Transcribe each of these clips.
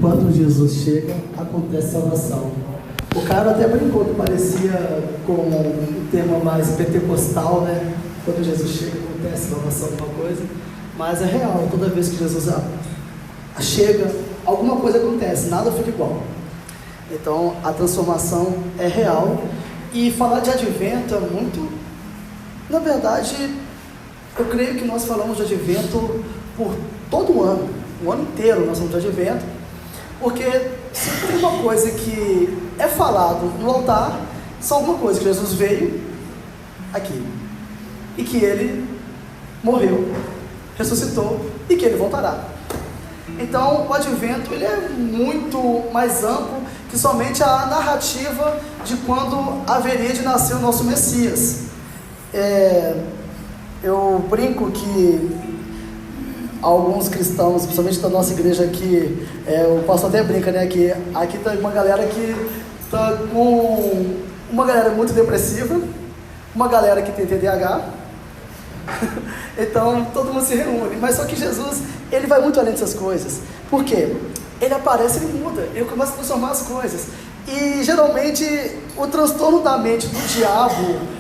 Quando Jesus chega, acontece salvação. O cara até brincou que parecia com um tema mais pentecostal, né? Quando Jesus chega, acontece salvação, alguma coisa. Mas é real, toda vez que Jesus chega, alguma coisa acontece, nada fica igual. Então, a transformação é real. E falar de advento é muito... Na verdade, eu creio que nós falamos de advento por todo o ano inteiro nós falamos de advento, porque se tem uma coisa que é falado no altar, só alguma coisa, que Jesus veio aqui, e que ele morreu, ressuscitou, e que ele voltará. Então, o advento ele é muito mais amplo que somente a narrativa de quando haveria de nascer o nosso Messias. Eu brinco que alguns cristãos, principalmente da nossa igreja aqui, o pastor até brinca, né, que aqui tem uma galera que está com uma galera muito depressiva, uma galera que tem TDAH, então todo mundo se reúne, mas só que Jesus, ele vai muito além dessas coisas. Por quê? Ele aparece, ele muda, ele começa a transformar as coisas, e geralmente o transtorno da mente do diabo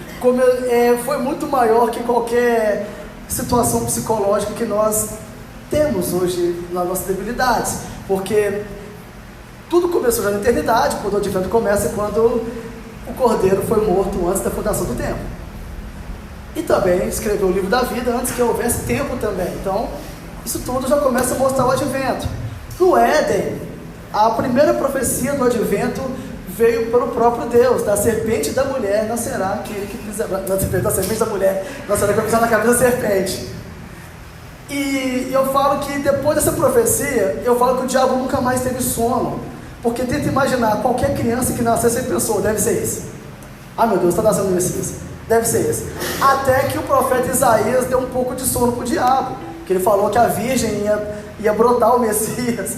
foi muito maior que qualquer situação psicológica que nós temos hoje nas nossas debilidades, porque tudo começou já na eternidade, quando o advento começa, quando o Cordeiro foi morto antes da fundação do tempo, e também escreveu o livro da vida antes que houvesse tempo também. Então isso tudo já começa a mostrar o advento. No Éden, a primeira profecia do advento veio pelo próprio Deus: da serpente da mulher nascerá aquele que pisar, da serpente da mulher nascerá que vai pisar na cabeça da serpente. E eu falo que depois dessa profecia, eu falo que o diabo nunca mais teve sono, porque tenta imaginar, qualquer criança que nasceu, você pensou, deve ser esse. Ah, meu Deus, está nascendo o Messias, deve ser esse. Até que o profeta Isaías deu um pouco de sono para o diabo, que ele falou que a virgem ia brotar o Messias,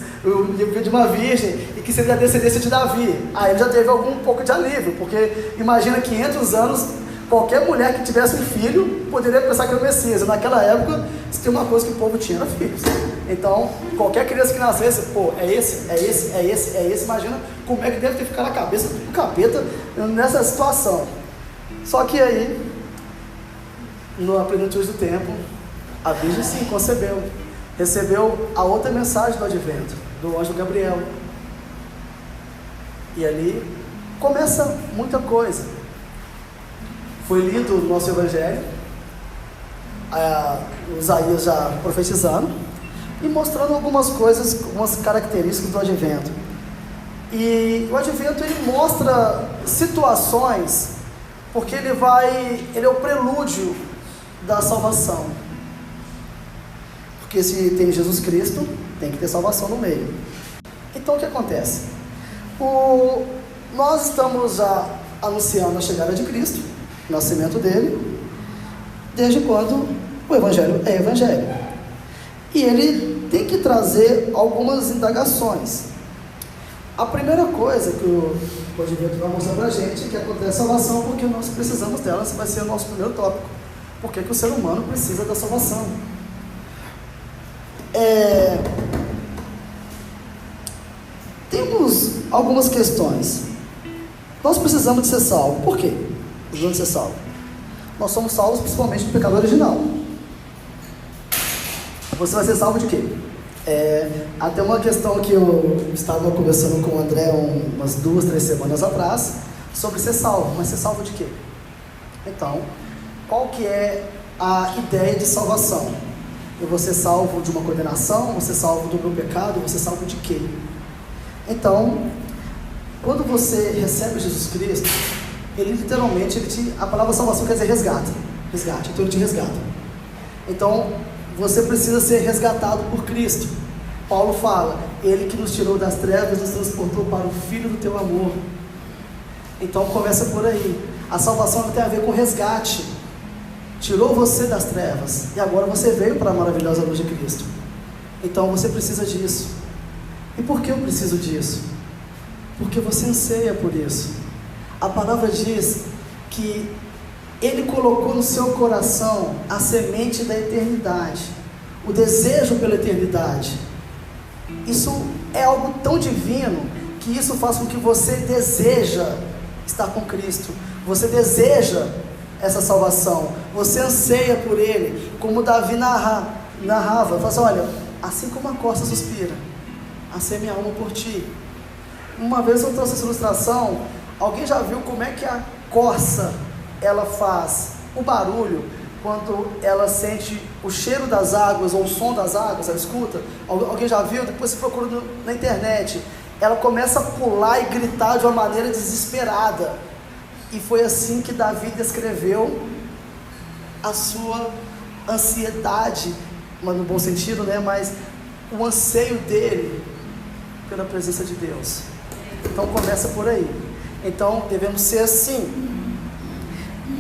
ia vir de uma virgem, e que seria a descendência de Davi. Aí ele já teve um pouco de alívio, porque imagina 500 anos, qualquer mulher que tivesse um filho poderia pensar que era o Messias. E naquela época, se tem uma coisa que o povo tinha, era filhos. Então, qualquer criança que nascesse, é esse, imagina como é que deve ter ficado a cabeça do capeta nessa situação. Só que aí, na plenitude do tempo, a Virgem sim concebeu, recebeu a outra mensagem do advento, do anjo Gabriel, e ali começa muita coisa. Foi lido no nosso evangelho, Isaías já profetizando e mostrando algumas coisas, algumas características do advento. E o advento ele mostra situações, porque ele é o prelúdio da salvação. Porque se tem Jesus Cristo, tem que ter salvação no meio. Então o que acontece? Nós estamos já anunciando a chegada de Cristo, o nascimento dele, desde quando o Evangelho é Evangelho. E ele tem que trazer algumas indagações. A primeira coisa que o advento vai mostrar para a gente é que acontece salvação porque nós precisamos dela. Esse vai ser o nosso primeiro tópico. Por que o ser humano precisa da salvação? Temos algumas questões. Nós precisamos de ser salvos. Por quê? Precisamos de ser salvos. Nós somos salvos principalmente do pecado original. Você vai ser salvo de quê? Até uma questão que eu estava conversando com o André umas 2, 3 semanas atrás, sobre ser salvo. Mas ser salvo de quê? Então, qual que é a ideia de salvação? Eu vou ser salvo de uma condenação, vou ser salvo do meu pecado, vou ser salvo de quê? Então, quando você recebe Jesus Cristo, ele literalmente, a palavra salvação quer dizer resgate, então ele te resgata. Então, você precisa ser resgatado por Cristo. Paulo fala, ele que nos tirou das trevas, nos transportou para o Filho do teu amor. Então começa por aí. A salvação não tem a ver com resgate. Tirou você das trevas e agora você veio para a maravilhosa luz de Cristo. Então você precisa disso. E por que eu preciso disso? Porque você anseia por isso. A palavra diz que Ele colocou no seu coração a semente da eternidade, o desejo pela eternidade. Isso é algo tão divino, que isso faz com que você deseja estar com Cristo, você deseja essa salvação, você anseia por Ele, como Davi narrava, fala assim, olha, assim como a corça suspira, assim minha alma por ti. Uma vez eu trouxe essa ilustração, alguém já viu como é que a corça, ela faz o barulho, quando ela sente o cheiro das águas, ou o som das águas, ela escuta? Alguém já viu? Depois você procura na internet, ela começa a pular e gritar de uma maneira desesperada, e foi assim que Davi descreveu a sua ansiedade, mas no bom sentido, né? Mas o anseio dele pela presença de Deus. Então começa por aí. Então devemos ser assim.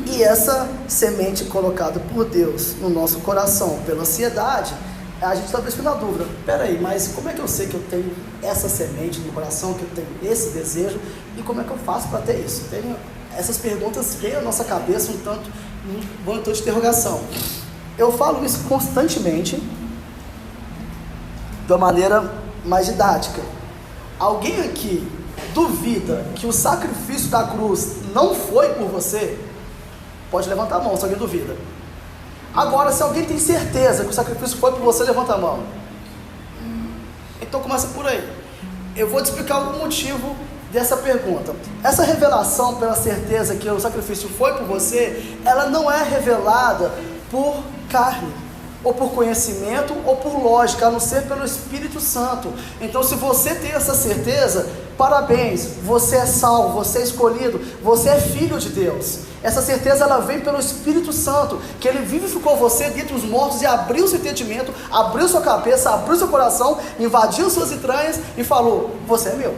E essa semente colocada por Deus no nosso coração pela ansiedade, a gente talvez fique na dúvida, peraí, mas como é que eu sei que eu tenho essa semente no coração, que eu tenho esse desejo, e como é que eu faço para ter isso? Essas perguntas vêm à nossa cabeça um bom tanto de interrogação. Eu falo isso constantemente, de uma maneira mais didática. Alguém aqui duvida que o sacrifício da cruz não foi por você? Pode levantar a mão se alguém duvida. Agora, se alguém tem certeza que o sacrifício foi por você, levanta a mão. Então começa por aí. Eu vou te explicar algum motivo dessa pergunta. Essa revelação pela certeza que o sacrifício foi por você, ela não é revelada por carne, ou por conhecimento, ou por lógica, a não ser pelo Espírito Santo. Então, se você tem essa certeza, parabéns, você é salvo, você é escolhido, você é filho de Deus. Essa certeza, ela vem pelo Espírito Santo, que Ele vivificou você dentre os mortos e abriu seu entendimento, abriu sua cabeça, abriu seu coração, invadiu suas entranhas e falou, você é meu.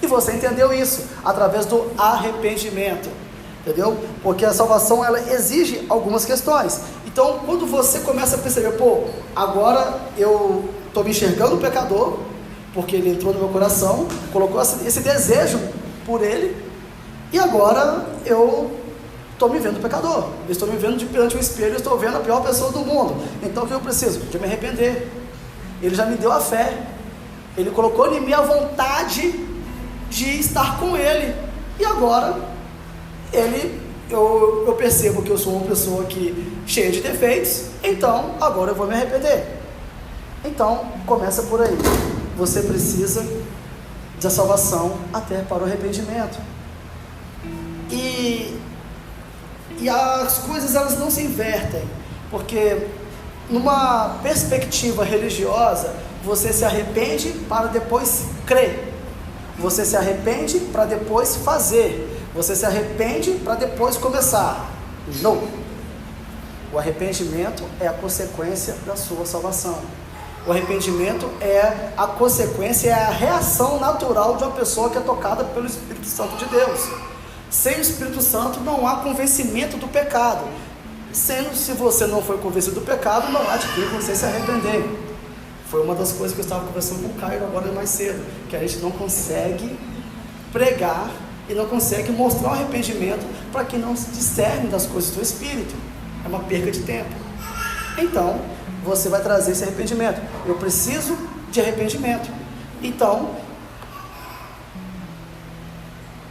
E você entendeu isso, através do arrependimento, entendeu? Porque a salvação, ela exige algumas questões. Então, quando você começa a perceber, agora eu estou me enxergando pecador, porque Ele entrou no meu coração, colocou esse desejo por Ele, e agora eu estou me vendo pecador, eu estou me vendo perante o espelho, eu estou vendo a pior pessoa do mundo. Então o que eu preciso? De me arrepender. Ele já me deu a fé, Ele colocou em mim a vontade de estar com Ele, e agora eu percebo que eu sou uma pessoa cheia de defeitos, então agora eu vou me arrepender. Então começa por aí. Você precisa da salvação até para o arrependimento. E as coisas, elas não se invertem, porque numa perspectiva religiosa, você se arrepende para depois crer, você se arrepende para depois fazer, você se arrepende para depois começar. Não. O arrependimento é a consequência da sua salvação. O arrependimento é a consequência, é a reação natural de uma pessoa que é tocada pelo Espírito Santo de Deus. Sem o Espírito Santo não há convencimento do pecado. Se você não foi convencido do pecado, não há de que você se arrepender. Foi uma das coisas que eu estava conversando com o Caio agora mais cedo, que a gente não consegue pregar e não consegue mostrar o arrependimento para quem não se discerne das coisas do Espírito. É uma perca de tempo. Então, você vai trazer esse arrependimento. Eu preciso de arrependimento. Então,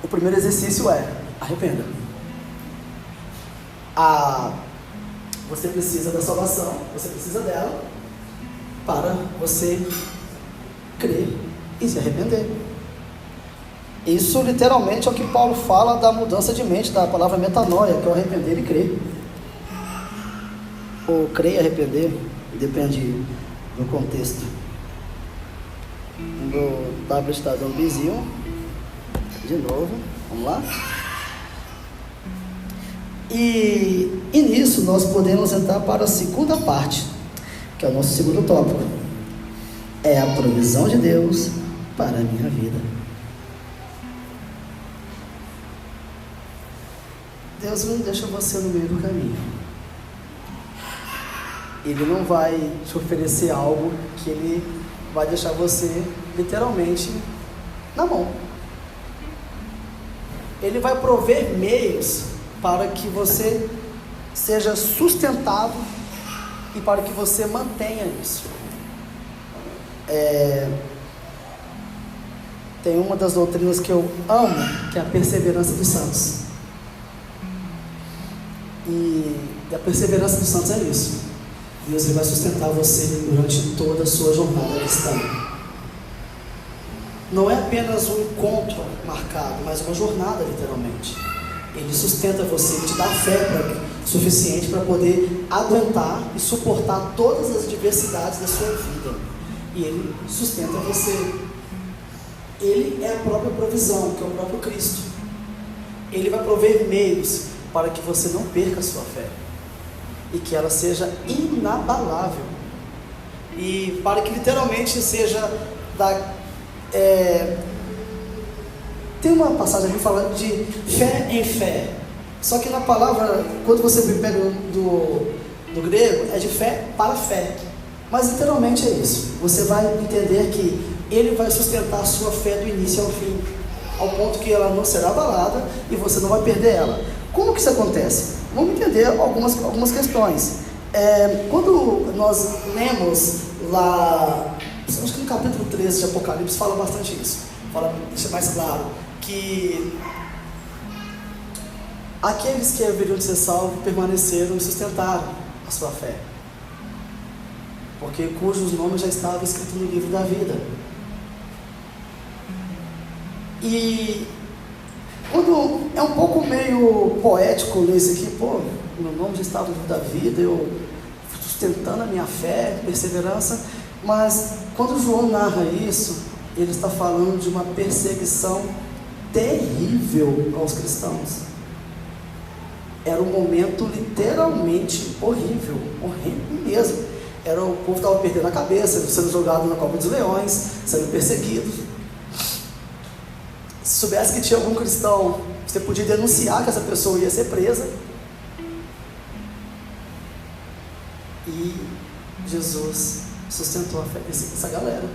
o primeiro exercício é: arrependa. Você precisa da salvação, você precisa dela para você crer e se arrepender. Isso literalmente é o que Paulo fala da mudança de mente, da palavra metanoia, que é o arrepender e crer. Ou crer e arrepender, depende do contexto. No W está dando vizinho. De novo, vamos lá. E nisso nós podemos entrar para a segunda parte, que é o nosso segundo tópico. É a provisão de Deus para a minha vida. Deus não deixa você no meio do caminho. Ele não vai te oferecer algo que Ele vai deixar você literalmente na mão. Ele vai prover meios para que você seja sustentado e para que você mantenha isso. Tem uma das doutrinas que eu amo, que é a perseverança dos santos. E a perseverança dos santos é isso. Deus ele vai sustentar você durante toda a sua jornada cristã. Não é apenas um encontro marcado, mas uma jornada, literalmente. Ele sustenta você, ele te dá fé suficiente para poder aguentar e suportar todas as adversidades da sua vida. E ele sustenta você. Ele é a própria provisão, que é o próprio Cristo. Ele vai prover meios para que você não perca a sua fé e que ela seja inabalável, e para que literalmente seja tem uma passagem aqui falando de fé em fé, só que na palavra, quando você pega do grego, é de fé para fé, mas literalmente é isso. Você vai entender que ele vai sustentar a sua fé do início ao fim, ao ponto que ela não será abalada e você não vai perder ela. Como que isso acontece? Vamos entender algumas questões. Quando nós lemos lá, acho que no capítulo 13 de Apocalipse fala bastante isso, deixa mais claro que aqueles que haveriam de ser salvos permaneceram e sustentaram a sua fé, porque cujos nomes já estavam escritos no livro da vida. E quando é um pouco meio poético ler isso aqui, meu nome já estava no livro da vida, eu sustentando a minha fé, perseverança, mas quando João narra isso, ele está falando de uma perseguição terrível aos cristãos. Era um momento literalmente horrível mesmo. O povo estava perdendo a cabeça, sendo jogado na cova dos leões, sendo perseguido. Se soubesse que tinha algum cristão, você podia denunciar que essa pessoa ia ser presa. E Jesus sustentou a fé dessa galera.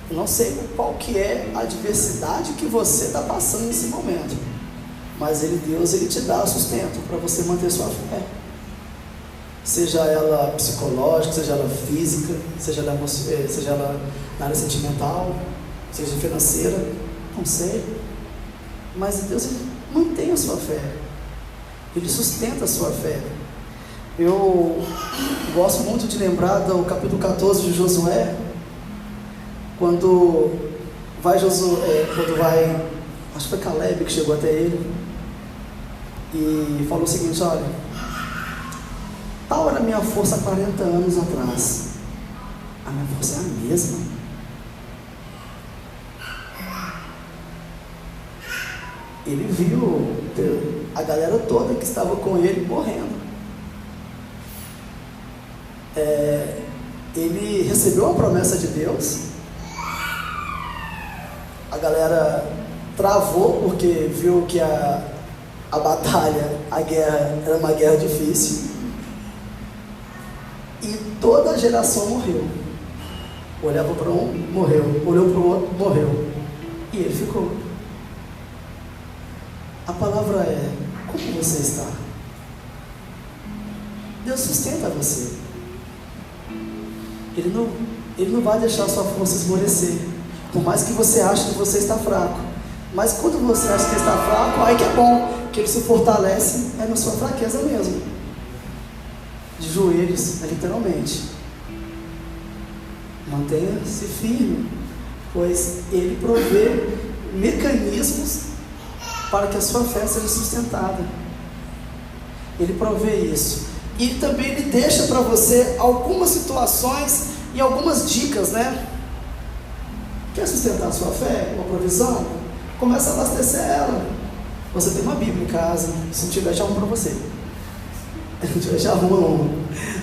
Eu não sei qual que é a adversidade que você está passando nesse momento, mas Deus te dá sustento para você manter sua fé, seja ela psicológica, seja ela física, seja ela na área sentimental, seja financeira, não sei, mas Deus mantém a sua fé, Ele sustenta a sua fé. Eu gosto muito de lembrar do capítulo 14 de Josué, quando vai, acho que foi Caleb que chegou até ele e falou o seguinte: olha, tal era a minha força há 40 anos atrás, a minha força é a mesma. Ele viu a galera toda que estava com ele morrendo. Ele recebeu a promessa de Deus. A galera travou porque viu que a batalha, a guerra era uma guerra difícil, e toda a geração morreu. Olhava para um, morreu, olhou para o outro, morreu, e ele ficou. A palavra é: como você está? Deus sustenta você. Ele não vai deixar a sua força esmorecer, por mais que você ache que você está fraco. Mas quando você acha que está fraco, aí que é bom, que Ele se fortalece na sua fraqueza mesmo, de joelhos, literalmente. Mantenha-se firme, pois Ele provê mecanismos para que a sua fé seja sustentada. Ele provê isso. E também Ele deixa para você algumas situações e algumas dicas, né? Quer sustentar a sua fé, uma provisão? Começa a abastecer ela. Você tem uma Bíblia em casa, se não tiver, já arruma para você. Se não tiver, já arruma uma.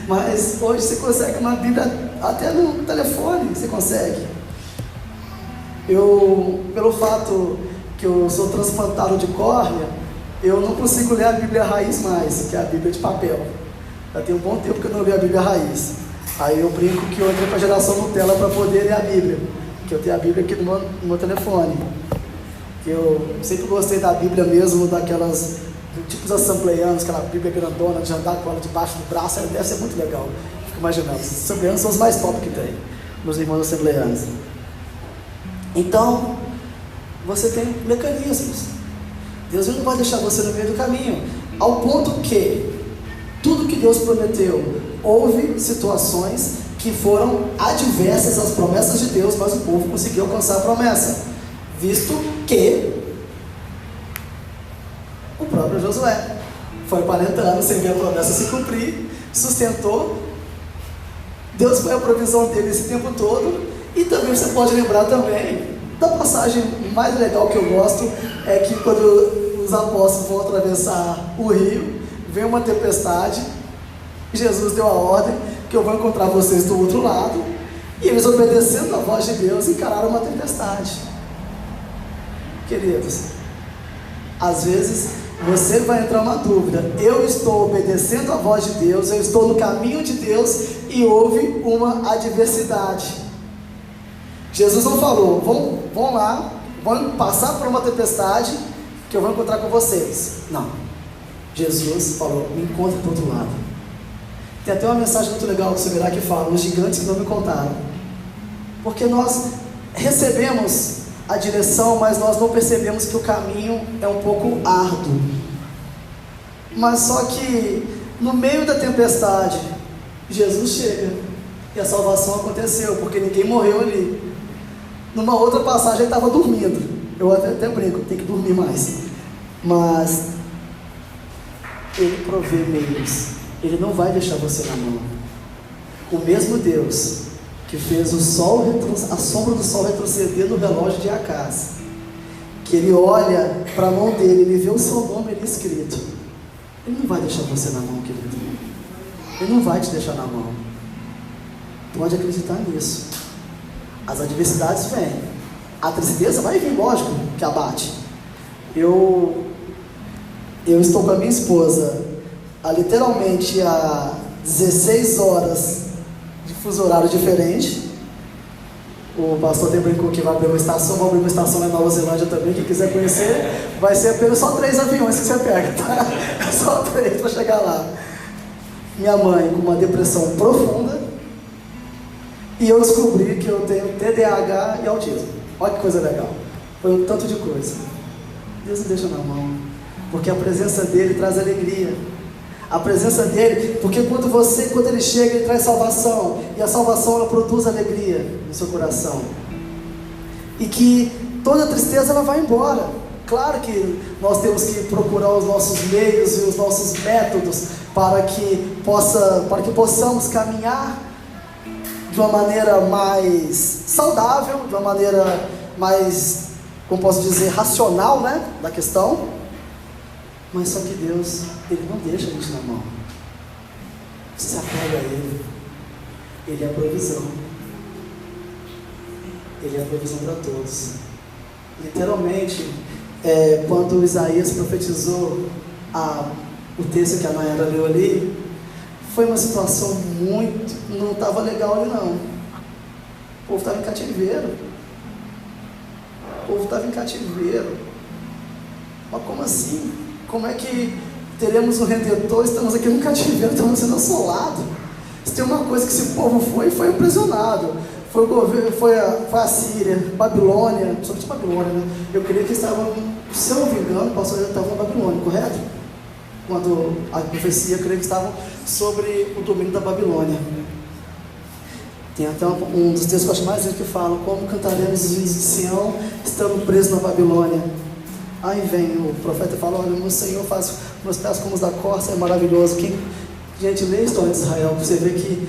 Mas hoje você consegue uma Bíblia até no telefone, você consegue. Pelo fato que eu sou transplantado de córnea, eu não consigo ler a Bíblia raiz mais, que é a Bíblia de papel. Já tem um bom tempo que eu não leio a Bíblia raiz. Aí eu brinco que eu entrei para a geração Nutella para poder ler a Bíblia, que eu tenho a Bíblia aqui no meu telefone. Que eu sempre gostei da Bíblia mesmo, tipos assembleianos, aquela Bíblia grandona, de andar com ela debaixo do braço, deve ser muito legal. Fico imaginando, os assembleanos são os mais top que tem, meus irmãos assembleanos. Então, você tem mecanismos. Deus não vai deixar você no meio do caminho, ao ponto que tudo que Deus prometeu, houve situações que foram adversas às promessas de Deus, mas o povo conseguiu alcançar a promessa, visto que o próprio Josué foi 40 anos sem ver a promessa se cumprir, sustentou, Deus foi a provisão dele esse tempo todo. E também você pode lembrar também da passagem mais legal que eu gosto, é que quando os apóstolos vão atravessar o rio, vem uma tempestade, Jesus deu a ordem que eu vou encontrar vocês do outro lado, e eles, obedecendo a voz de Deus, encararam uma tempestade. Queridos, às vezes você vai entrar numa dúvida: eu estou obedecendo a voz de Deus, eu estou no caminho de Deus, e houve uma adversidade. Jesus não falou, vão lá, vão passar por uma tempestade, que eu vou encontrar com vocês. Não, Jesus falou, me encontre do outro lado. Tem até uma mensagem muito legal do Subirá que fala, os gigantes que não me contaram. Porque nós recebemos a direção, mas nós não percebemos que o caminho é um pouco árduo. Mas só que no meio da tempestade, Jesus chega e a salvação aconteceu, porque ninguém morreu ali. Numa outra passagem ele estava dormindo. Eu até brinco, tem que dormir mais. Mas ele provê meios. Ele não vai deixar você na mão. O mesmo Deus que fez o sol, a sombra do sol retroceder no relógio de Acaz, que ele olha para a mão dele, ele vê o seu nome ali escrito. Ele não vai deixar você na mão, querido. Ele não vai te deixar na mão. Pode acreditar nisso. As adversidades vêm. A tristeza vai vir, lógico, que abate. Eu estou com a minha esposa literalmente a 16 horas de fuso horário diferente. O pastor até brincou que vai abrir uma estação, vou abrir uma estação na Nova Zelândia também. Quem quiser conhecer, vai ser apenas só 3 aviões que você pega, tá? Só 3 para chegar lá. Minha mãe com uma depressão profunda, e eu descobri que eu tenho TDAH e autismo. Olha que coisa legal. Foi um tanto de coisa. Deus não deixa na mão, porque a presença dele traz alegria. A presença dele, porque quando ele chega, ele traz salvação, e a salvação ela produz alegria no seu coração, e que toda tristeza ela vai embora. Claro que nós temos que procurar os nossos meios e os nossos métodos para que possamos caminhar de uma maneira mais saudável, de uma maneira mais, como posso dizer, racional, né, da questão. Mas só que Deus, Ele não deixa a gente na mão. Você se apega a Ele. Ele é a provisão. Ele é a provisão para todos. Literalmente, quando Isaías profetizou o texto que a Nayara leu ali, foi uma situação não estava legal ali não. O povo estava em cativeiro. Mas como assim? Como é que teremos um Redentor? Estamos aqui no cativeiro, estamos sendo assolados. Se tem uma coisa que esse povo foi aprisionado. Foi o governo, foi a Síria, Babilônia, principalmente Babilônia, né? Eu creio que estavam, se eu não me engano, o pastor estava na Babilônia, correto? Quando a profecia, eu creio que estavam sobre o domínio da Babilônia. Tem até um dos textos que eu acho mais lindo que fala: como cantaremos os hinos de Sião, estando presos na Babilônia. Aí vem o profeta e fala: olha, meu Senhor faz meus pés como os da corça, é maravilhoso. Gente, lê a história de Israel, para você ver que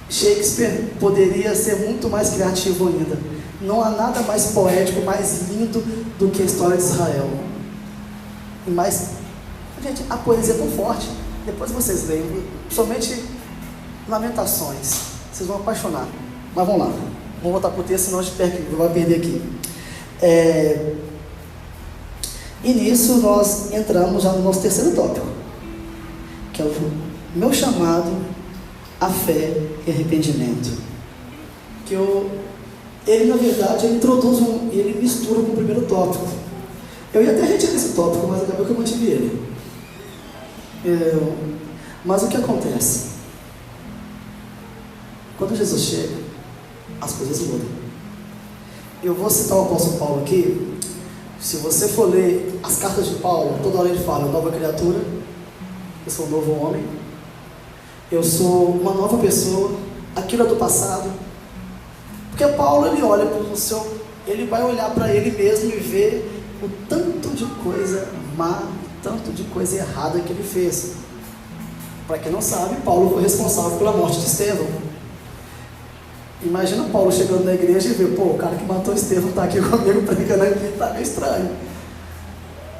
Shakespeare poderia ser muito mais criativo ainda. Não há nada mais poético, mais lindo do que a história de Israel. E mais, gente, a poesia é tão forte. Depois vocês leem, somente Lamentações, vocês vão apaixonar. Mas vamos lá, vamos voltar para o texto, senão a gente vai perder aqui. E nisso nós entramos já no nosso terceiro tópico, que é o meu chamado a fé e arrependimento. Ele na verdade introduz ele mistura com o primeiro tópico. Eu ia até retirar esse tópico, mas acabou que eu mantive ele. Mas o que acontece? quando Jesus chega, as coisas mudam. Eu vou citar o apóstolo Paulo aqui. Se você for ler as cartas de Paulo, toda hora ele fala: nova criatura, eu sou um novo homem, eu sou uma nova pessoa, aquilo é do passado. Porque Paulo, ele olha para o seu, ele vai olhar para ele mesmo e ver o tanto de coisa má, tanto de coisa errada que ele fez. Para quem não sabe, Paulo foi responsável pela morte de Estevão. Imagina Paulo chegando na igreja e ver: pô, o cara que matou Estevão está aqui comigo pregando aqui, está meio estranho.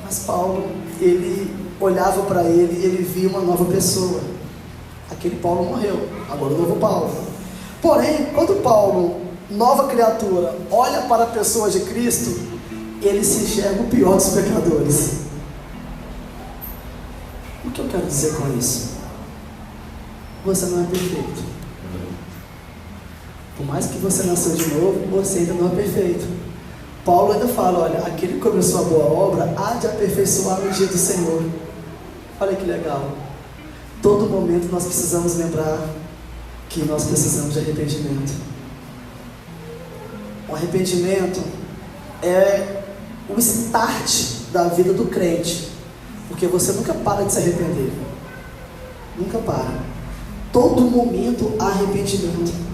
Mas Paulo, ele olhava para ele e ele via uma nova pessoa. Aquele Paulo morreu, agora o novo Paulo. Porém, quando Paulo, nova criatura, olha para a pessoa de Cristo, ele se enxerga o pior dos pecadores. O que eu quero dizer com isso? Você não é perfeito. Por mais que você nasceu de novo, você ainda não é perfeito. Paulo ainda fala: olha, aquele que começou a boa obra há de aperfeiçoar no dia do Senhor. Olha que legal. Todo momento nós precisamos lembrar que nós precisamos de arrependimento. O arrependimento é o start da vida do crente, porque você nunca para de se arrepender. Nunca para. Todo momento há arrependimento.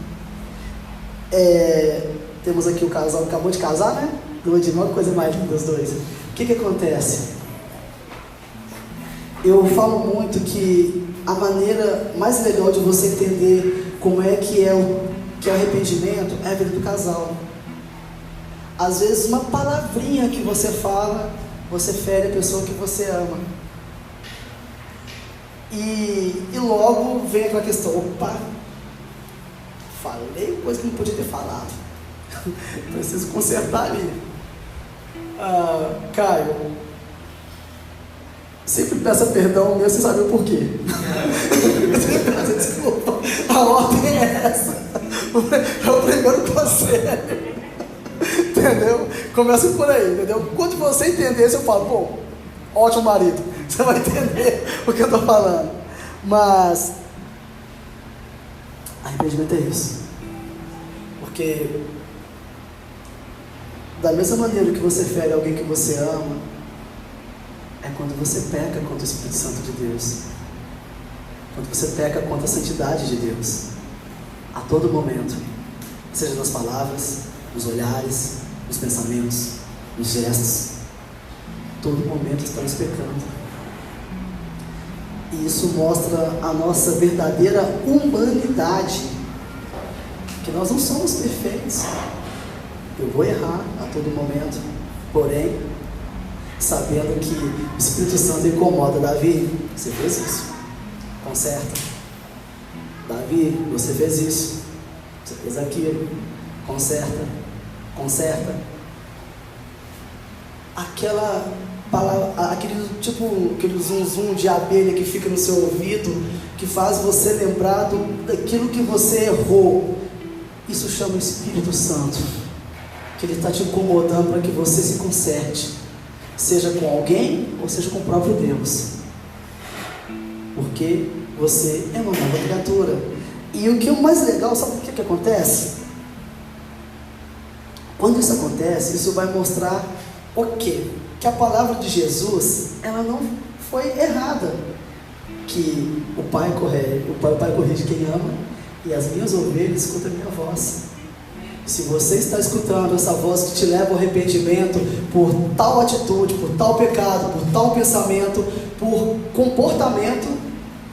Temos aqui o casal que acabou de casar, né? Lua de mel, coisa mais linda dos dois. O que acontece? Eu falo muito que a maneira mais legal de você entender como é que é o arrependimento é a vida do casal. Às vezes uma palavrinha que você fala, você fere a pessoa que você ama. E logo vem aquela questão: opa, falei coisa que não podia ter falado. Preciso consertar ali. Caio, sempre peça perdão mesmo sem saber o porquê. Desculpa, a ordem é essa. É o primeiro conselho. Entendeu? Começa por aí, entendeu? Quando você entender isso, eu falo: pô, ótimo marido. Você vai entender o que eu estou falando. Mas arrependimento é isso. Porque da mesma maneira que você fere alguém que você ama, é quando você peca contra o Espírito Santo de Deus. Quando você peca contra a santidade de Deus. A todo momento. Seja nas palavras, nos olhares, nos pensamentos, nos gestos. Todo momento estamos pecando. E isso mostra a nossa verdadeira humanidade. Que nós não somos perfeitos. Eu vou errar a todo momento. Porém, sabendo que o Espírito Santo incomoda. Davi, você fez isso. Conserta. Davi, você fez isso. Você fez aquilo. Conserta. Conserta. Aquela palavra, aquele zum de abelha que fica no seu ouvido, que faz você lembrar daquilo que você errou. Isso chama o Espírito Santo, que ele está te incomodando para que você se conserte, seja com alguém ou seja com o próprio Deus, porque você é uma nova criatura. E o que é o mais legal, sabe o que acontece? Quando isso acontece, isso vai mostrar o quê? Que a palavra de Jesus, ela não foi errada, que o Pai corrige quem ama, e as minhas ovelhas escutam a minha voz. Se você está escutando essa voz que te leva ao arrependimento por tal atitude, por tal pecado, por tal pensamento, por comportamento,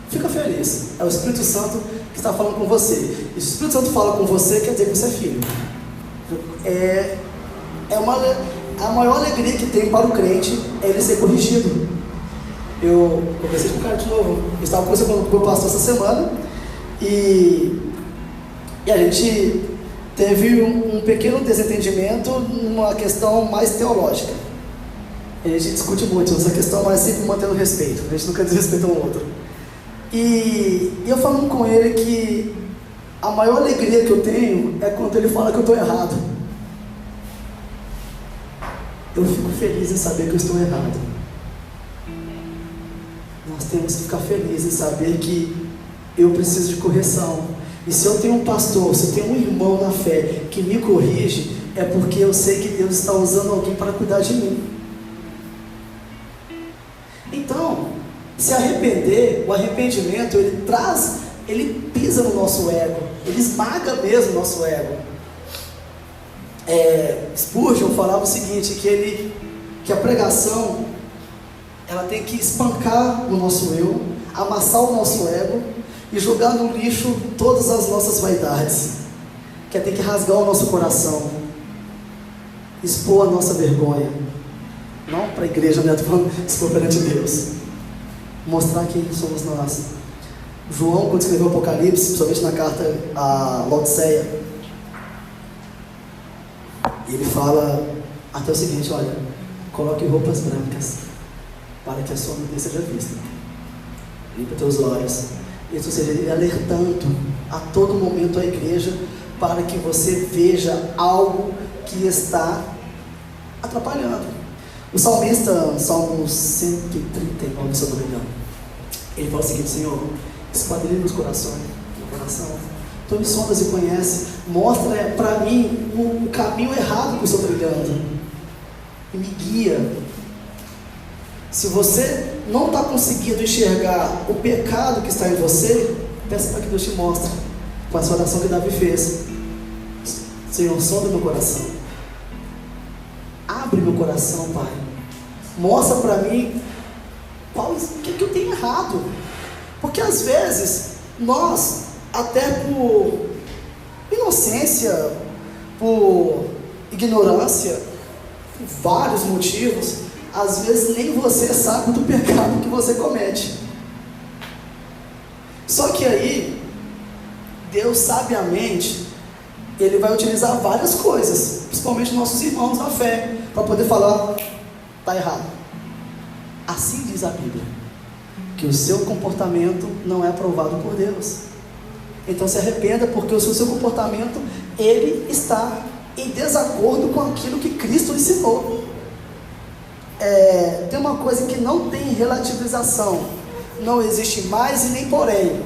fica feliz. É o Espírito Santo que está falando com você. E se o Espírito Santo fala com você, quer dizer que você é filho. A maior alegria que tem para o crente é ele ser corrigido. Eu conversei com o cara de novo. Eu estava conversando com o meu pastor essa semana e a gente teve um pequeno desentendimento numa questão mais teológica. A gente discute muito essa questão, mas sempre mantendo respeito. A gente nunca desrespeita um outro. E eu falando com ele que a maior alegria que eu tenho é quando ele fala que eu estou errado. Eu fico feliz em saber que eu estou errado. Nós temos que ficar felizes em saber que eu preciso de correção. E se eu tenho um pastor, se eu tenho um irmão na fé que me corrige, é porque eu sei que Deus está usando alguém para cuidar de mim. Então, se arrepender, o arrependimento, ele pisa no nosso ego, ele esmaga mesmo o nosso ego. Spurgeon falava o seguinte, que a pregação, ela tem que espancar o nosso eu, amassar o nosso ego e jogar no lixo todas as nossas vaidades, que tem que rasgar o nosso coração, expor a nossa vergonha, não para a igreja, né? Estou falando, expor perante Deus, mostrar quem somos nós. João, quando escreveu o Apocalipse, principalmente na carta a Laodiceia, ele fala até o seguinte: olha, coloque roupas brancas para que a sua nudez seja vista, limpa teus olhos. Isso seja, ele alertando a todo momento a igreja para que você veja algo que está atrapalhando. O salmista, Salmo 139, se eu não me engano, ele fala o seguinte: Senhor, esquadrilha meus corações, meu coração, tu me sondas e conhece, mostra para mim o caminho errado que eu estou trilhando e me guia. Se você não está conseguindo enxergar o pecado que está em você, peça para que Deus te mostre, com essa oração que Davi fez. Senhor, sonda meu coração, abre meu coração, Pai, mostra para mim o que eu tenho errado, porque às vezes nós, até por inocência, por ignorância, por vários motivos, às vezes nem você sabe do pecado que você comete. Só que aí, Deus sabiamente, Ele vai utilizar várias coisas, principalmente nossos irmãos na fé, para poder falar: está errado. Assim diz a Bíblia, que o seu comportamento não é aprovado por Deus. Então se arrependa, porque o seu comportamento, ele está em desacordo com aquilo que Cristo ensinou. Tem uma coisa que não tem relativização, não existe mais e nem porém.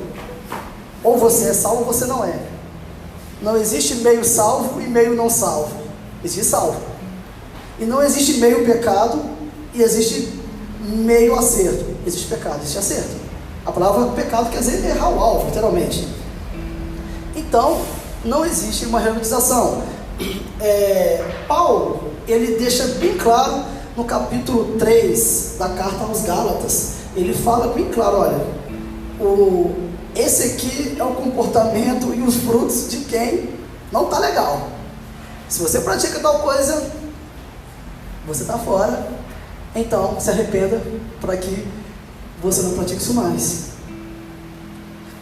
Ou você é salvo ou você não é. Não existe meio salvo e meio não salvo. Existe salvo. E não existe meio pecado e existe meio acerto. Existe pecado, existe acerto. A palavra pecado quer dizer errar o alvo, literalmente. Então, não existe uma relativização. Paulo, ele deixa bem claro no capítulo 3 da carta aos Gálatas. Ele fala bem claro: olha, esse aqui é o comportamento e os frutos de quem não está legal. Se você pratica tal coisa, você está fora. Então se arrependa para que você não pratique isso mais.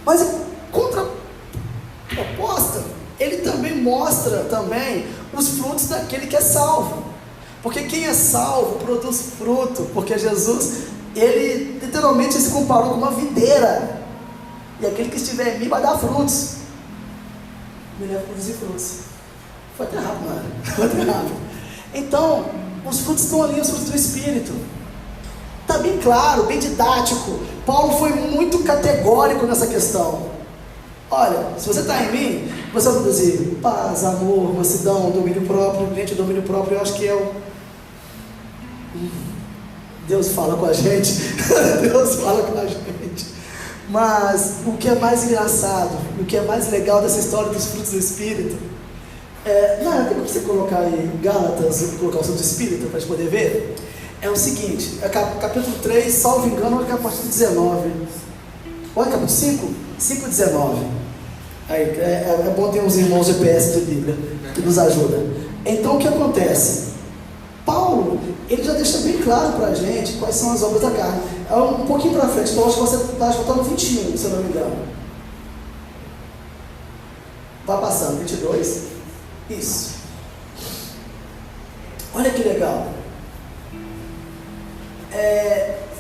Mas em contraproposta, ele também mostra os frutos daquele que é salvo. Porque quem é salvo produz fruto, porque Jesus, ele literalmente se comparou com uma videira, e aquele que estiver em mim vai dar frutos. Me leva a produzir frutos. Foi até rápido, não é? Foi até rápido. Então, os frutos estão ali, os frutos do Espírito. Está bem claro, bem didático. Paulo foi muito categórico nessa questão. Olha, se você está em mim, você vai produzir paz, amor, mansidão, domínio próprio. Gente, o domínio próprio eu acho que é o... Deus fala com a gente. Deus fala com a gente. Mas o que é mais engraçado, o que é mais legal dessa história dos frutos do Espírito, não, tem como você colocar aí Gálatas, colocar o fruto do Espírito para a gente poder ver. É o seguinte, capítulo 3, salvo engano, olha que é a partir de 19. Olha capítulo 5, 5:19. Aí, é bom ter uns irmãos GPS de Bíblia que nos ajudam. Então o que acontece? Paulo, ele já deixa bem claro para a gente quais são as obras da carne. Um pouquinho para frente, então acho que você está no 21, se eu não me engano. Vai passando, 22. Isso. Olha que legal.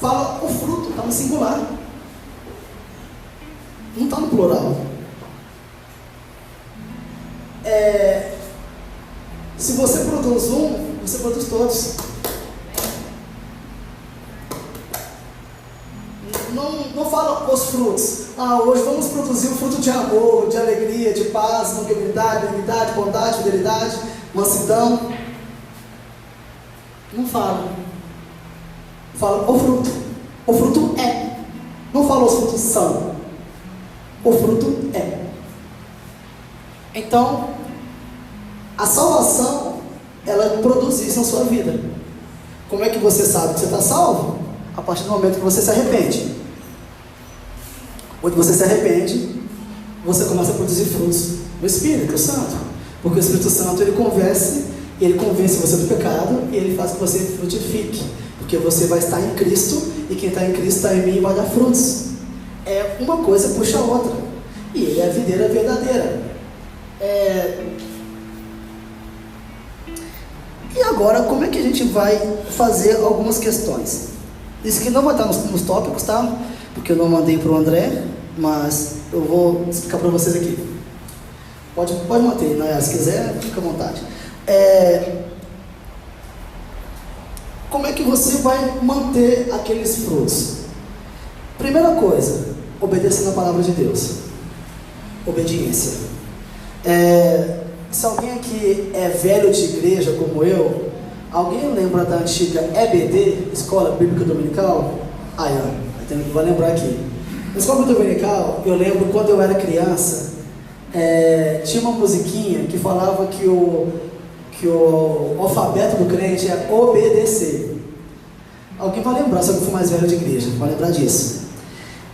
Fala o fruto, está no singular. Não está no plural. Se você produz um, você produz todos. não fala os frutos. Hoje vamos produzir o fruto de amor, de alegria, de paz, longanimidade, benignidade, bondade, fidelidade, mansidão. Não fala. Fala o fruto. O fruto é. Não fala os frutos são. O fruto é. Então, a salvação, ela produz isso na sua vida. Como é que você sabe que você está salvo? A partir do momento que você se arrepende. Quando você se arrepende, você começa a produzir frutos do Espírito Santo. Porque o Espírito Santo, ele convence você do pecado e ele faz que você frutifique. Porque você vai estar em Cristo e quem está em Cristo está em mim e vai dar frutos. É uma coisa puxa a outra. E ele é a videira verdadeira. E agora, como é que a gente vai fazer algumas questões? Isso aqui não vai estar nos tópicos, tá? Porque eu não mandei para o André, mas eu vou explicar para vocês aqui. Pode manter, né? Se quiser, fica à vontade. Como é que você vai manter aqueles frutos? Primeira coisa, obedecer na palavra de Deus. Obediência. Se alguém aqui é velho de igreja como eu, alguém lembra da antiga EBD, Escola Bíblica Dominical? Vai lembrar aqui. Na Escola Bíblica Dominical, eu lembro quando eu era criança, tinha uma musiquinha que falava que o alfabeto do crente é obedecer. Alguém vai lembrar, se alguém for mais velho de igreja, vai lembrar disso.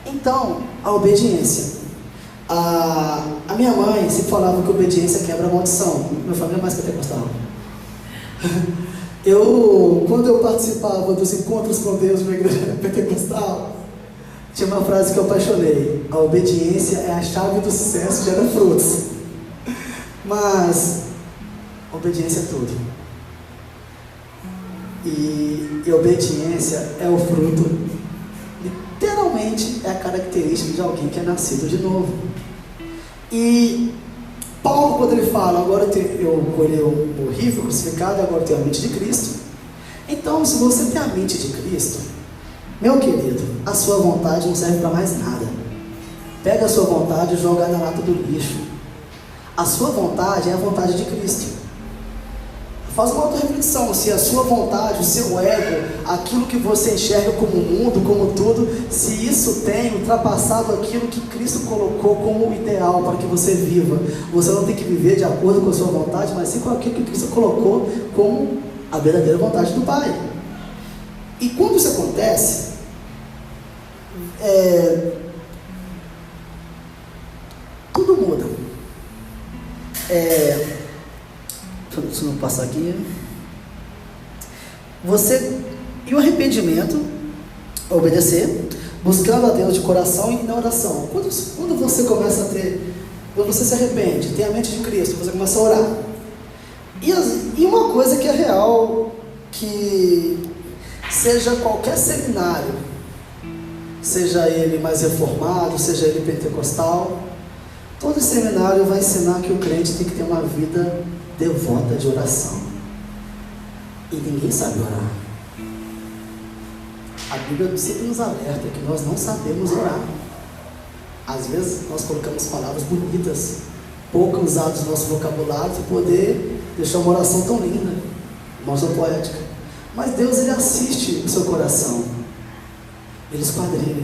Então, a obediência. A minha mãe sempre falava que obediência quebra a maldição. Minha família é mais pentecostal. Quando eu participava dos encontros com Deus na igreja pentecostal, tinha uma frase que eu apaixonei: a obediência é a chave do sucesso, gera frutos. Mas obediência é tudo. E obediência é o fruto, literalmente é a característica de alguém que é nascido de novo. E Paulo, quando ele fala, agora eu morri, fui crucificado, agora eu tenho a mente de Cristo. Então, se você tem a mente de Cristo, meu querido, a sua vontade não serve para mais nada. Pega a sua vontade e joga na lata do lixo. A sua vontade é a vontade de Cristo. Faz uma auto-reflexão, se a sua vontade, o seu ego, aquilo que você enxerga como mundo, como tudo, se isso tem ultrapassado aquilo que Cristo colocou como ideal para que você viva. Você não tem que viver de acordo com a sua vontade, mas sim com aquilo que Cristo colocou como a verdadeira vontade do Pai. E quando isso acontece, tudo muda. Deixa eu passar aqui. E o arrependimento, obedecer, buscando a Deus de coração e na oração. Quando você começa a ter, quando você se arrepende, tem a mente de Cristo, você começa a orar. E uma coisa que é real, que seja qualquer seminário, seja ele mais reformado, seja ele pentecostal, todo seminário vai ensinar que o crente tem que ter uma vida devota de oração. E ninguém sabe orar. A Bíblia sempre nos alerta que nós não sabemos orar. Às vezes nós colocamos palavras bonitas, pouco usadas no nosso vocabulário, para poder deixar uma oração tão linda, uma oração poética. Mas Deus, Ele assiste o seu coração, Ele esquadrilha,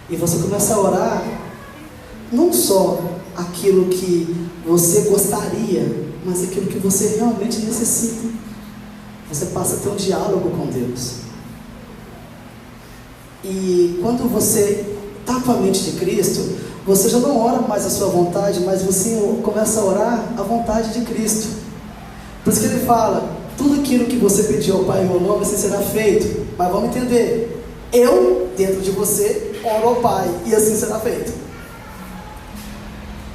e você começa a orar não só aquilo que você gostaria, mas aquilo que você realmente necessita. Você passa a ter um diálogo com Deus. E quando você está com a mente de Cristo, você já não ora mais a sua vontade, mas você começa a orar a vontade de Cristo. Por isso que ele fala: tudo aquilo que você pediu ao Pai em meu nome, assim será feito. Mas vamos entender, eu dentro de você oro ao Pai, e assim será feito.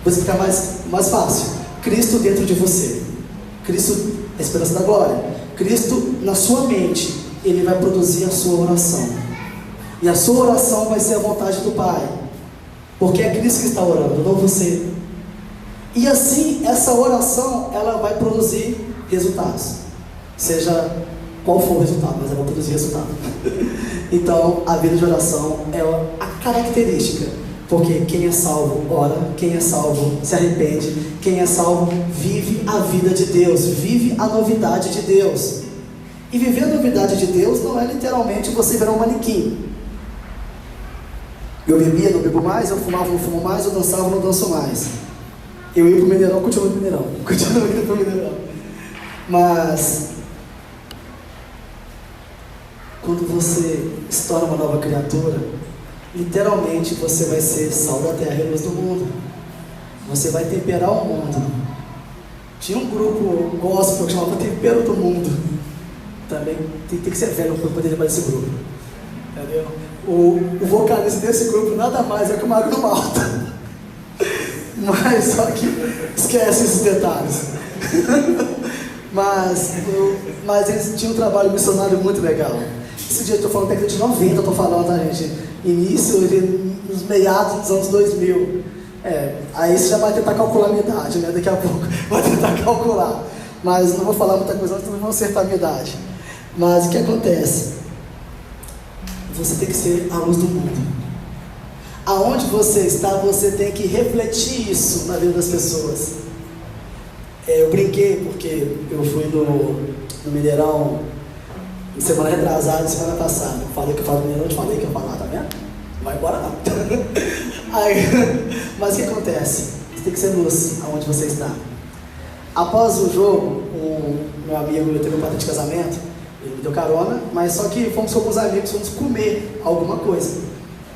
Vou explicar mais fácil. Cristo dentro de você, Cristo é a esperança da glória. Cristo na sua mente, Ele vai produzir a sua oração, e a sua oração vai ser a vontade do Pai, porque é Cristo que está orando, não você. E assim, essa oração, ela vai produzir resultados, seja qual for o resultado, mas ela vai produzir resultado. Então, a vida de oração é a característica, porque quem é salvo ora, quem é salvo se arrepende, quem é salvo vive a vida de Deus, vive a novidade de Deus. E viver a novidade de Deus não é literalmente você virar um manequim. Eu bebia, não bebo mais, eu fumava, não fumo mais, eu dançava, não danço mais. Eu ia pro Mineirão, continuo no Mineirão, continuo indo pro Mineirão. Mas quando você se torna uma nova criatura, literalmente você vai ser sal da terra e luz do mundo. Você vai temperar o mundo. Tinha um grupo gospel que chamava Tempero do Mundo. Também tem que ser velho para poder lembrar desse grupo. Entendeu? O vocalista desse grupo nada mais é que o Magno Malta. Mas só que esquece esses detalhes. mas eles tinham um trabalho missionário muito legal. Esse dia eu estou falando década de 90, eu estou falando, tá, gente? Início, nos meados dos anos 2000. Aí você já vai tentar calcular a minha idade, né? Daqui a pouco vai tentar calcular. Mas não vou falar muita coisa, senão não vão acertar a minha idade. Mas o que acontece? Você tem que ser a luz do mundo. Aonde você está, você tem que refletir isso na vida das pessoas. Eu brinquei porque eu fui no Mineirão semana retrasada e semana passada. Falei que eu falo no Mineirão, te falei que eu falo lá, tá vendo? Não vai embora não. Mas o que acontece? Você tem que ser luz aonde você está. Após o jogo, meu amigo, ele teve um padrinho de casamento, ele me deu carona, mas só que fomos com alguns amigos, fomos comer alguma coisa.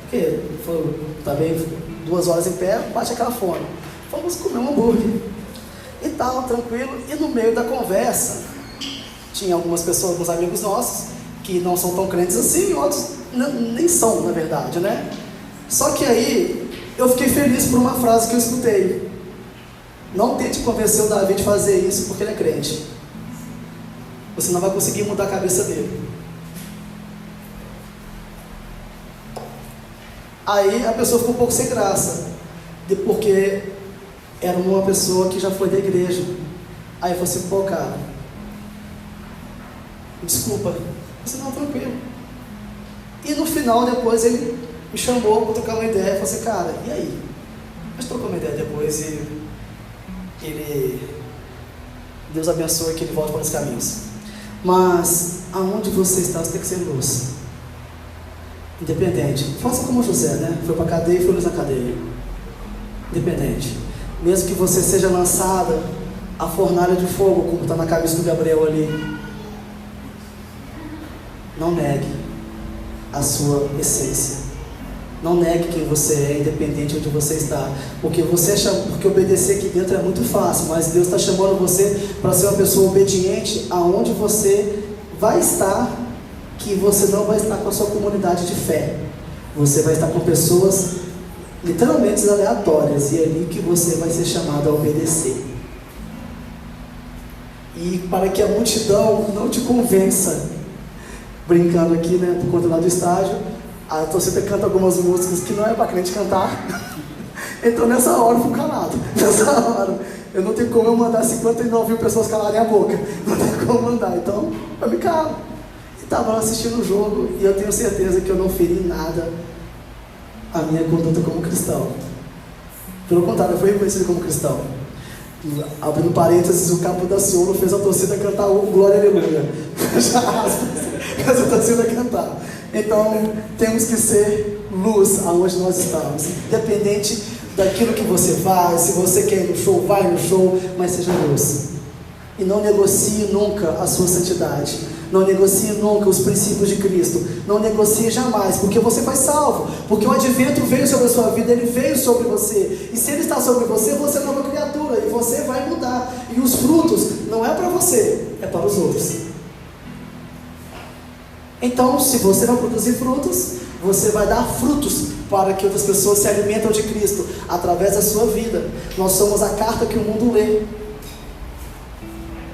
Porque foi também 2 horas em pé, bate aquela fome. Fomos comer um hambúrguer. E tal, tranquilo, e no meio da conversa, tinha algumas pessoas, alguns amigos nossos, que não são tão crentes assim, e outros nem são, na verdade, né? Só que aí, eu fiquei feliz por uma frase que eu escutei. Não tente convencer o Davi de fazer isso porque ele é crente. Você não vai conseguir mudar a cabeça dele. Aí a pessoa ficou um pouco sem graça, porque era uma pessoa que já foi da igreja. Aí eu falei assim, pô, cara, desculpa. Eu disse, não, tranquilo. E no final, depois, ele me chamou para trocar uma ideia. Eu falei assim, cara, e aí? A gente trocou uma ideia depois e Deus abençoe que ele volte para os caminhos. Mas aonde você está, você tem que ser luz. Independente. Faça como José, né? Foi para a cadeia e foi luz na cadeia. Independente. Mesmo que você seja lançada a fornalha de fogo, como está na cabeça do Gabriel ali, não negue a sua essência. Não negue quem você é, independente de onde você está. Porque obedecer aqui dentro é muito fácil, mas Deus está chamando você para ser uma pessoa obediente aonde você vai estar, que você não vai estar com a sua comunidade de fé. Você vai estar com pessoas literalmente aleatórias, e é ali que você vai ser chamado a obedecer. E para que a multidão não te convença, brincando aqui, né, por conta lá do estágio, a torcida canta algumas músicas que não é para crente cantar. Então nessa hora eu fui calado. Nessa hora eu não tenho como eu mandar 59 mil pessoas calarem a boca. Não tenho como mandar, então eu me calo. E estava lá assistindo o jogo, e eu tenho certeza que eu não feri em nada a minha conduta como cristão. Pelo contrário, eu fui reconhecido como cristão. Abrindo parênteses, o Cabo da Ciolo fez a torcida cantar o Glória Aleluia. Fecha aspas, fez a torcida cantar. Então, temos que ser luz aonde nós estamos. Independente daquilo que você faz, se você quer ir no show, vai no show, mas seja luz. E não negocie nunca a sua santidade. Não negocie nunca os princípios de Cristo. Não negocie jamais, porque você foi salvo. Porque o advento veio sobre a sua vida, ele veio sobre você. E se ele está sobre você, você é nova criatura. E você vai mudar. E os frutos não é para você, é para os outros. Então, se você não produzir frutos, você vai dar frutos para que outras pessoas se alimentam de Cristo através da sua vida. Nós somos a carta que o mundo lê.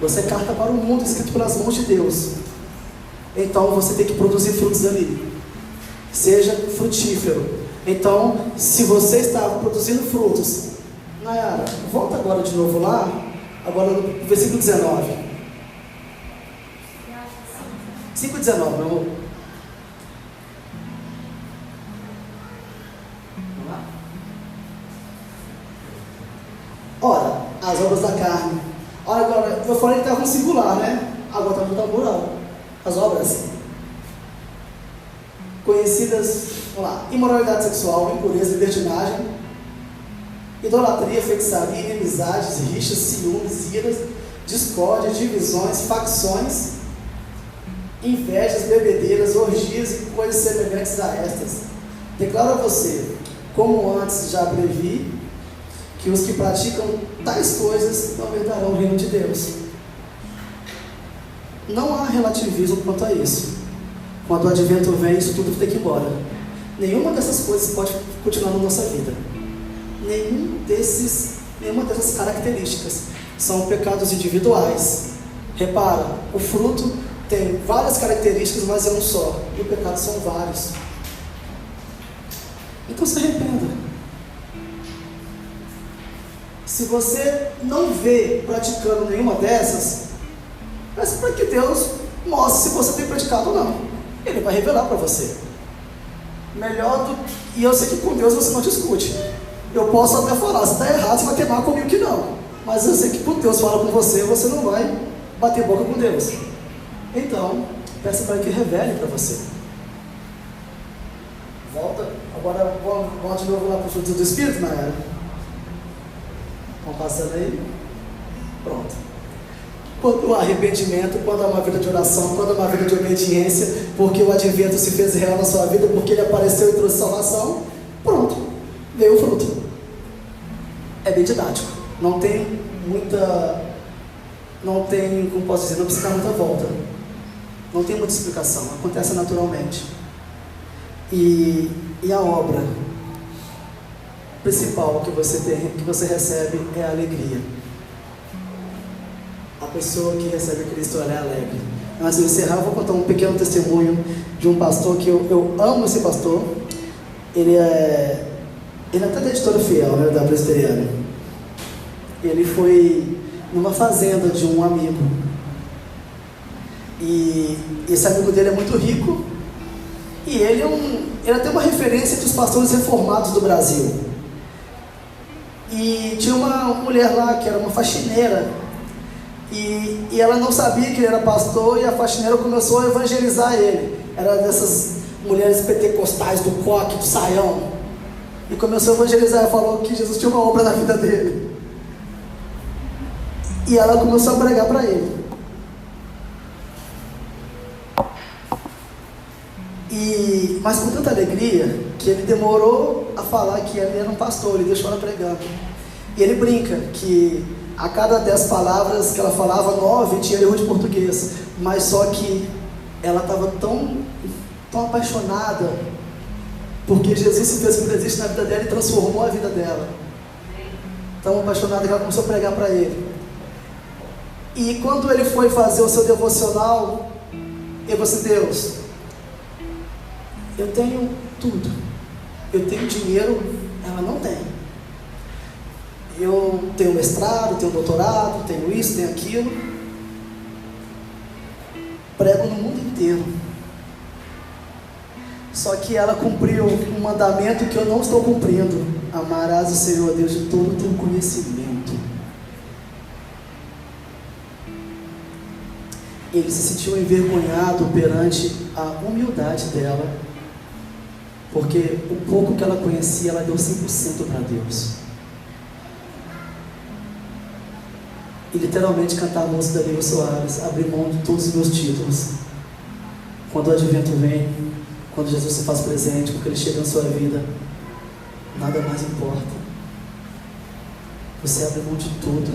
Você é carta para o mundo, escrito pelas mãos de Deus. Então você tem que produzir frutos ali. Seja frutífero. Então, se você está produzindo frutos, Nayara, volta agora de novo lá, agora no versículo 19. 5,19, meu amor. Ora, as obras da carne. Olha, agora, eu falei que estava no singular, né? Agora está no plural. As obras conhecidas, vamos lá: imoralidade sexual, impureza, libertinagem, idolatria, feitiçaria, inimizades, rixas, ciúmes, iras, discórdia, divisões, facções, invejas, bebedeiras, orgias e coisas semelhantes a estas. Declaro a você, como antes já previ, que os que praticam tais coisas não herdarão o reino de Deus. Não há relativismo quanto a isso. Quando o advento vem, isso tudo tem que ir embora. Nenhuma dessas coisas pode continuar na nossa vida. Nenhuma dessas características. São pecados individuais. Repara, o fruto tem várias características, mas é um só. E o pecado são vários. Então se arrependa. Se você não vê praticando nenhuma dessas, peça para que Deus mostre se você tem praticado ou não. Ele vai revelar para você. E eu sei que com Deus você não discute. Eu posso até falar, se está errado, você vai ter mal comigo que não. Mas eu sei que quando Deus fala com você, você não vai bater boca com Deus. Então, peça para que revele para você. Volta. Agora, vamos de novo lá para o fruto do Espírito, Nayara. Vamos passando aí. Pronto. Quando o arrependimento, quando há uma vida de oração, quando há uma vida de obediência, porque o advento se fez real na sua vida, porque ele apareceu e trouxe salvação, pronto, veio o fruto. É bem didático. Não tem, como posso dizer, não precisa dar muita volta. Não tem muita explicação, acontece naturalmente. E a obra principal que você recebe é a alegria. A pessoa que recebe Cristo, ela é alegre. Antes de encerrar, eu vou contar um pequeno testemunho de um pastor que eu amo esse pastor. Ele é até da editora Fiel, né, da Presbiteriana. Ele foi numa fazenda de um amigo. E esse amigo dele é muito rico. E ele é até uma referência entre os pastores reformados do Brasil. E tinha uma mulher lá que era uma faxineira. E ela não sabia que ele era pastor, e a faxineira começou a evangelizar ele. Era dessas mulheres pentecostais do coque, do saião. E começou a evangelizar e falou que Jesus tinha uma obra na vida dele. E ela começou a pregar para ele. Mas com tanta alegria, que ele demorou a falar que ele era um pastor, ele deixou ela pregando. E ele brinca que a cada 10 palavras que ela falava, 9 tinha erro de português. Mas só que ela estava tão apaixonada, porque Jesus se fez presente na vida dela e transformou a vida dela. Tão apaixonada que ela começou a pregar para ele. E quando ele foi fazer o seu devocional, ele falou assim: Deus, eu tenho tudo. Eu tenho dinheiro, ela não tem. Eu tenho mestrado, tenho doutorado, tenho isso, tenho aquilo. Prego no mundo inteiro. Só que ela cumpriu um mandamento que eu não estou cumprindo: amarás o Senhor Deus de todo o teu conhecimento. Ele se sentiu envergonhado perante a humildade dela, porque o pouco que ela conhecia, ela deu 100% para Deus. E literalmente cantava a música da Lívia Soares: abrir mão de todos os meus títulos. Quando o advento vem, quando Jesus se faz presente, porque ele chega na sua vida, nada mais importa. Você abre mão de tudo,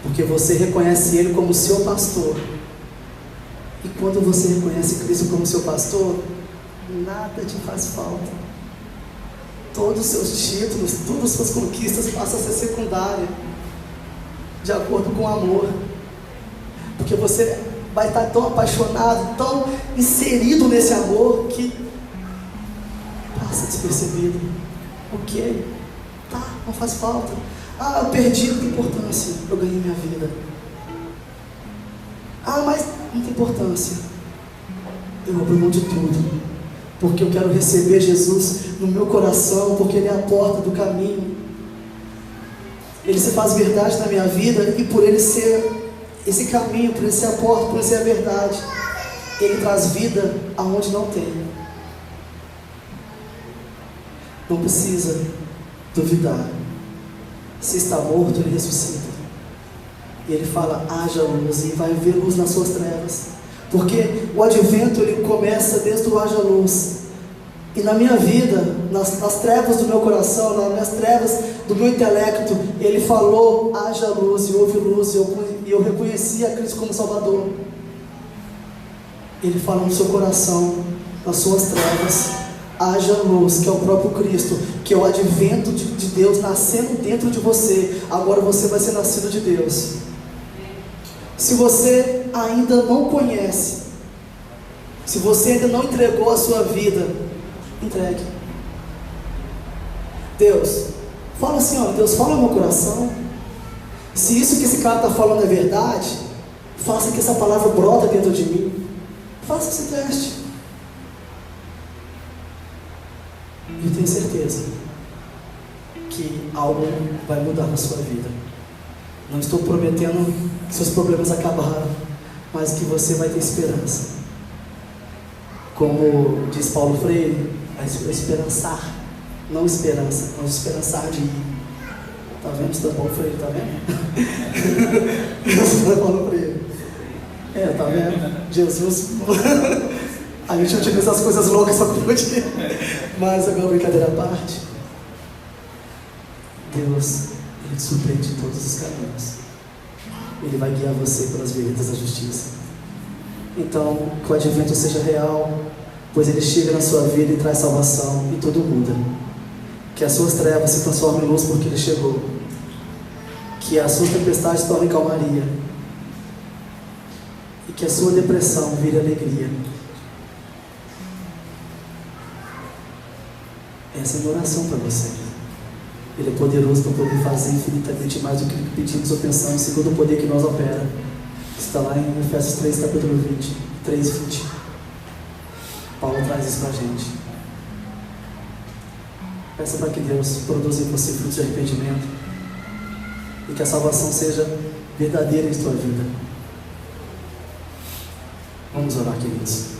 porque você reconhece Ele como seu pastor. E quando você reconhece Cristo como seu pastor, nada te faz falta. Todos os seus títulos, todas as suas conquistas passam a ser secundárias, de acordo com o amor. Porque você vai estar tão apaixonado, tão inserido nesse amor, que passa despercebido. Ok, tá, não faz falta. Ah, eu perdi, não tem importância, eu ganhei minha vida. Ah, mas não tem importância. Eu abro mão de tudo, porque eu quero receber Jesus no meu coração, porque Ele é a porta do caminho. Ele se faz verdade na minha vida, e por Ele ser esse caminho, por Ele ser a porta, por Ele ser a verdade, Ele traz vida aonde não tem. Não precisa duvidar. Se está morto, Ele ressuscita. E Ele fala, haja luz, e vai haver luz nas suas trevas. Porque o advento, ele começa desde o haja luz. E na minha vida, nas trevas do meu coração, nas trevas do meu intelecto, Ele falou, haja luz, e houve luz, e eu reconheci a Cristo como Salvador. Ele fala no seu coração, nas suas trevas, haja luz, que é o próprio Cristo, que é o advento de Deus nascendo dentro de você. Agora você vai ser nascido de Deus. Se você ainda não conhece, se você ainda não entregou a sua vida, entregue. Deus, fala assim, ó, Deus, fala no meu coração. Se isso que esse cara está falando é verdade, faça que essa palavra brota dentro de mim. Faça esse teste. Eu tenho certeza que algo vai mudar na sua vida. Não estou prometendo que seus problemas acabaram, mas que você vai ter esperança. Como diz Paulo Freire, esperançar, não esperança, mas esperançar de ir. Tá vendo? Está Paulo Freire, tá vendo? Está Paulo Freire. Tá vendo? Jesus. A gente utiliza as coisas loucas só como dia. Mas agora, brincadeira à parte, Deus, Ele te surpreende em todos os caminhos. Ele vai guiar você pelas veredas da justiça. Então, que o advento seja real, pois Ele chega na sua vida e traz salvação, e tudo muda. Que as suas trevas se transformem em luz porque Ele chegou. Que as suas tempestades se tornem calmaria. E que a sua depressão vire alegria. Essa é a minha oração para você. Ele é poderoso para poder fazer infinitamente mais do que pedimos ou pensamos, segundo o poder que nós opera. Está lá em Efésios 3, capítulo 20, 3:20. Paulo traz isso para a gente. Peça para que Deus produza em você frutos de arrependimento e que a salvação seja verdadeira em sua vida. Vamos orar, queridos.